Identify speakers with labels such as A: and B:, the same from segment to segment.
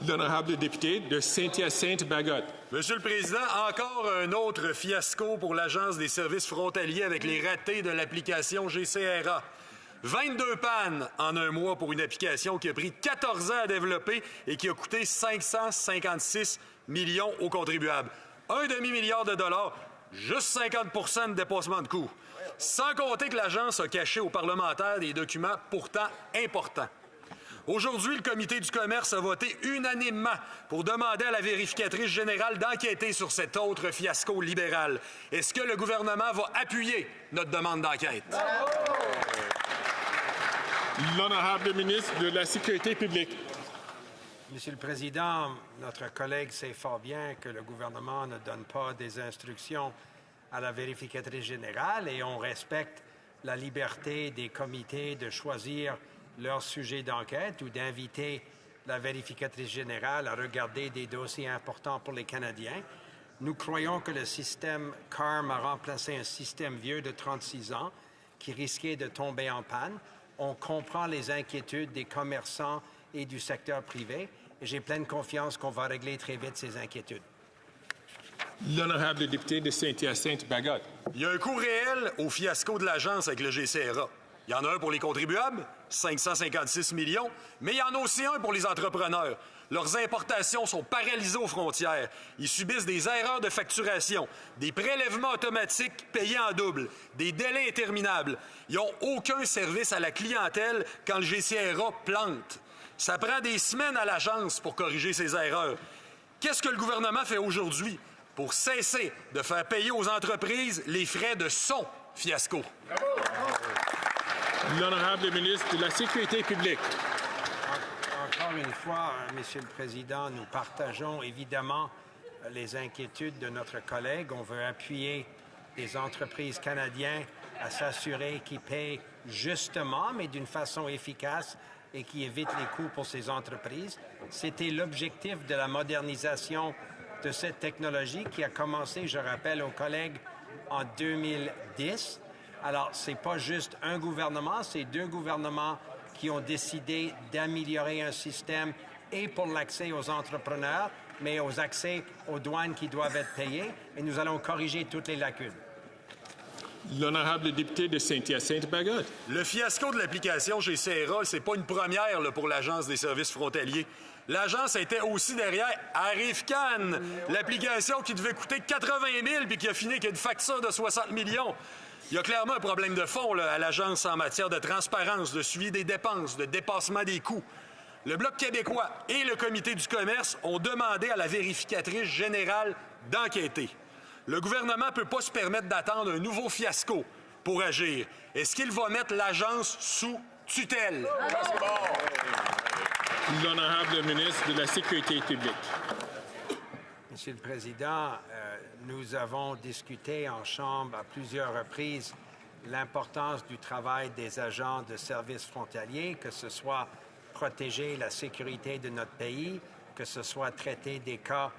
A: L'honorable député de Saint-Hyacinthe-Bagotte.
B: Monsieur le Président, encore un autre fiasco pour l'Agence des services frontaliers avec les ratés de l'application GCRA. 22 pannes en un mois pour une application qui a pris 14 ans à développer et qui a coûté 556 millions aux contribuables. Un demi-milliard de dollars, juste 50 de dépassement de coûts. Sans compter que l'agence a caché aux parlementaires des documents pourtant importants. Aujourd'hui, le comité du commerce a voté unanimement pour demander à la vérificatrice générale d'enquêter sur cet autre fiasco libéral. Est-ce que le gouvernement va appuyer notre demande d'enquête?
A: L'honorable ministre de la Sécurité publique.
C: Monsieur le Président, notre collègue sait fort bien que le gouvernement ne donne pas des instructions à la vérificatrice générale et on respecte la liberté des comités de choisir leur sujet d'enquête ou d'inviter la vérificatrice générale à regarder des dossiers importants pour les Canadiens. Nous croyons que le système CARM a remplacé un système vieux de 36 ans qui risquait de tomber en panne. On comprend les inquiétudes des commerçants et du secteur privé et j'ai pleine confiance qu'on va régler très vite ces inquiétudes.
A: L'honorable député de Saint-Hyacinthe-Bagotte.
B: Il y a un coût réel au fiasco de l'agence avec le GCRA. Il y en a un pour les contribuables, 556 millions, mais il y en a aussi un pour les entrepreneurs. Leurs importations sont paralysées aux frontières. Ils subissent des erreurs de facturation, des prélèvements automatiques payés en double, des délais interminables. Ils n'ont aucun service à la clientèle quand le GCRA plante. Ça prend des semaines à l'agence pour corriger ces erreurs. Qu'est-ce que le gouvernement fait aujourd'hui pour cesser de faire payer aux entreprises les frais de son fiasco?
A: L'honorable ministre de la Sécurité publique.
C: Encore une fois, Monsieur le Président, nous partageons évidemment les inquiétudes de notre collègue. On veut appuyer les entreprises canadiennes à s'assurer qu'ils paient justement, mais d'une façon efficace et qui évite les coûts pour ces entreprises. C'était l'objectif de la modernisation de cette technologie qui a commencé, je rappelle aux collègues, en 2010. Alors, ce n'est pas juste un gouvernement, c'est deux gouvernements qui ont décidé d'améliorer un système et pour l'accès aux entrepreneurs, mais aux accès aux douanes qui doivent être payés. Et nous allons corriger toutes les lacunes.
A: L'honorable député de Saint-Hyacinthe-Bagotte.
B: Le fiasco de l'application GCRA, c'est pas une première pour l'Agence des services frontaliers. L'agence était aussi derrière Arrifcan, l'application qui devait coûter 80 000 puis qui a fini avec une facture de 60 millions. Il y a clairement un problème de fond à l'agence en matière de transparence, de suivi des dépenses, de dépassement des coûts. Le Bloc québécois et le Comité du commerce ont demandé à la vérificatrice générale d'enquêter. Le gouvernement ne peut pas se permettre d'attendre un nouveau fiasco pour agir. Est-ce qu'il va mettre l'agence sous tutelle?
A: L'honorable ministre de la Sécurité publique.
C: Monsieur le Président, nous avons discuté en Chambre à plusieurs reprises l'importance du travail des agents de services frontaliers, que ce soit protéger la sécurité de notre pays, que ce soit traiter des cas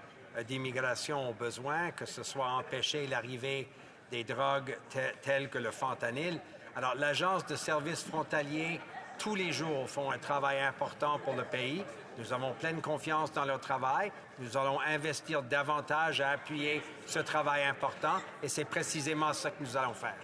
C: d'immigration au besoin, que ce soit empêcher l'arrivée des drogues telles que le fentanyl. Alors, l'Agence de services frontaliers, tous les jours, font un travail important pour le pays. Nous avons pleine confiance dans leur travail. Nous allons investir davantage à appuyer ce travail important et c'est précisément ce que nous allons faire.